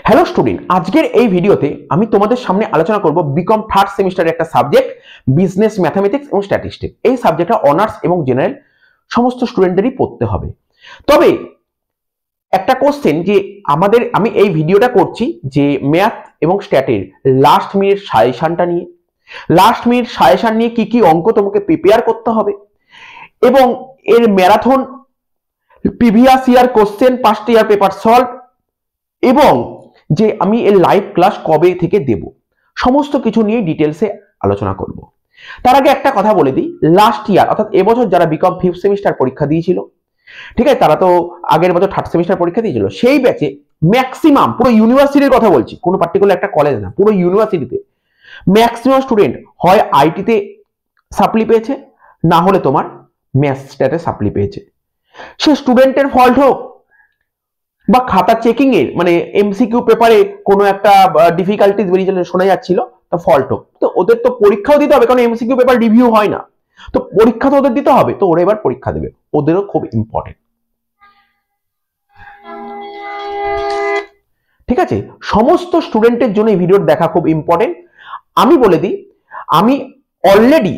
Hello student, আজকের এই ভিডিওতে আমি তোমাদের সামনে আলোচনা করব বিকম থার্ড সেমিস্টারের একটা সাবজেক্ট বিজনেস ম্যাথামেটিক্স এবং স্ট্যাটিস্টিক্স। এই সাবজেক্টটা অনার্স এবং জেনারেল সমস্ত স্টুডেন্টেরই পড়তে হবে। তবে একটা কোশ্চেন যে আমি এই ভিডিওটা করছি যে ম্যাথ এবং স্ট্যাটের লাস্ট মিনিট সাজেশন নিয়ে কি কি অঙ্ক তোমাকে প্রিপেয়ার করতে হবে এবং এর marathon previous year question, past ইয়ার পেপার সলভ এবং যে আমি এর লাইভ ক্লাস কবে থেকে দেব, সমস্ত কিছু নিয়ে ডিটেলসে আলোচনা করব। তার আগে একটা কথা বলে দিই, লাস্ট ইয়ার অর্থাৎ এবছর যারা বিকম ফিফথ সেমিস্টার পরীক্ষা দিয়েছিল, ঠিক আছে, তারা তো আগের বছর থার্ড সেমিস্টার পরীক্ষা দিয়েছিল, সেই ব্যাচে ম্যাক্সিমাম, পুরো ইউনিভার্সিটির কথা বলছি, কোনো পার্টিকুলার একটা কলেজ না, পুরো ইউনিভার্সিটিতে ম্যাক্সিমাম স্টুডেন্ট হয় আইটিতে সাপ্লি পেয়েছে, না হলে তোমার ম্যাথ স্ট্যাটে সাপ্লি পেয়েছে। সে স্টুডেন্টের ফল্ট হোক বা খাতা চেকিং এর মানে এমসিকিউ পেপারে কোনো একটা ডিফিকাল্টিজ বেরিয়ে শোনা যাচ্ছিল, তো ফল্ট হোক, তো ওদের তো পরীক্ষাও দিতে হবে, কারণ এমসিকিউ পেপার রিভিউ হয় না, তো পরীক্ষা তো ওদের দিতে হবে, তো ওরা এবার পরীক্ষা দেবে, ওদেরও খুব ইম্পর্টেন্ট। ঠিক আছে, সমস্ত স্টুডেন্টের জন্য এই ভিডিওটা দেখা খুব ইম্পর্টেন্ট। আমি বলে দিই, আমি অলরেডি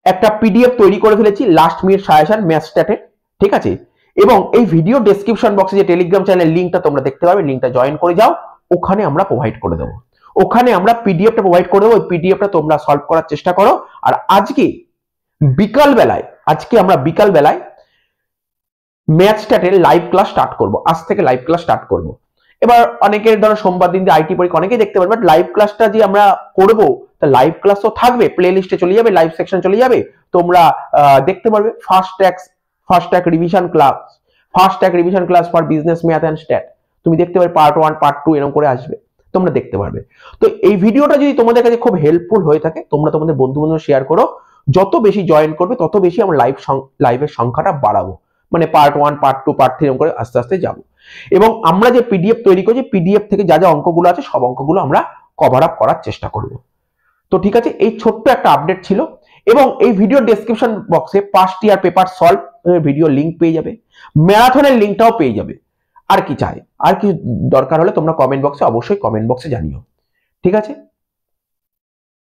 একটা পিডিএফ তৈরি করে ফেলেছি লাস্ট মিনিট সাজেশন ম্যাথ স্ট্যাটের, ঠিক আছে, এবং এই ভিডিও ডেসক্রিপশন বক্সে যে টেলিগ্রাম চ্যানেলের লিঙ্কটা তোমরা দেখতে পাবে, লিঙ্কটা জয়েন করে যাও, ওখানে আমরা প্রোভাইড করে দেবো, ওখানে আমরা পিডিএফটা প্রোভাইড করে দেবো, ওই পিডিএফটা তোমরা সলভ করার চেষ্টা করো। আর আজকে আমরা বিকাল বেলায় ম্যাথ স্ট্যাটের লাইভ ক্লাস স্টার্ট করব, আজ থেকে লাইভ ক্লাস স্টার্ট করব। এবার অনেকের ধরো সোমবার দিন আইটি পরীক্ষা, অনেকেই দেখতে পারবে, বাট লাইভ ক্লাসটা যে আমরা করবো, তা লাইভ ক্লাস তো থাকবে, প্লে লিস্টে চলে যাবে, লাইভ সেকশন চলে যাবে, তোমরা দেখতে পারবে। First track revision class for business math and stat, তুমি দেখতে পারবে পার্ট 1 পার্ট 2 এরকম করে আসবে, তোমরা দেখতে পারবে। তো এই ভিডিওটা যদি তোমাদের কাছে খুব হেল্পফুল হয়ে থাকে, তোমরা তোমাদের বন্ধু-বান্ধব শেয়ার করো, যত বেশি জয়েন করবে তত বেশি আমরা লাইভের সংখ্যাটা বাড়াবো, মানে পার্ট 1 পার্ট 2 পার্ট 3 এরকম করে আস্তে আস্তে যাবো। এবং আমরা যে পিডিএফ তৈরি করছি, পিডিএফ থেকে যা যা অঙ্কগুলো আছে সব অঙ্কগুলো আমরা কভার আপ করার চেষ্টা করব। তো ঠিক আছে, এই ছোট্ট একটা আপডেট ছিল। এবং এই ভিডিও ডেসক্রিপশন বক্সে পাস্ট ইয়ার পেপার সলভ ভিডিও লিংক পেয়ে যাবে, ম্যারাথনের লিংকটাও পেয়ে যাবে। আর কি চাই, আর কি দরকার হলে তোমরা কমেন্ট বক্সে অবশ্যই জানিও। ঠিক আছে।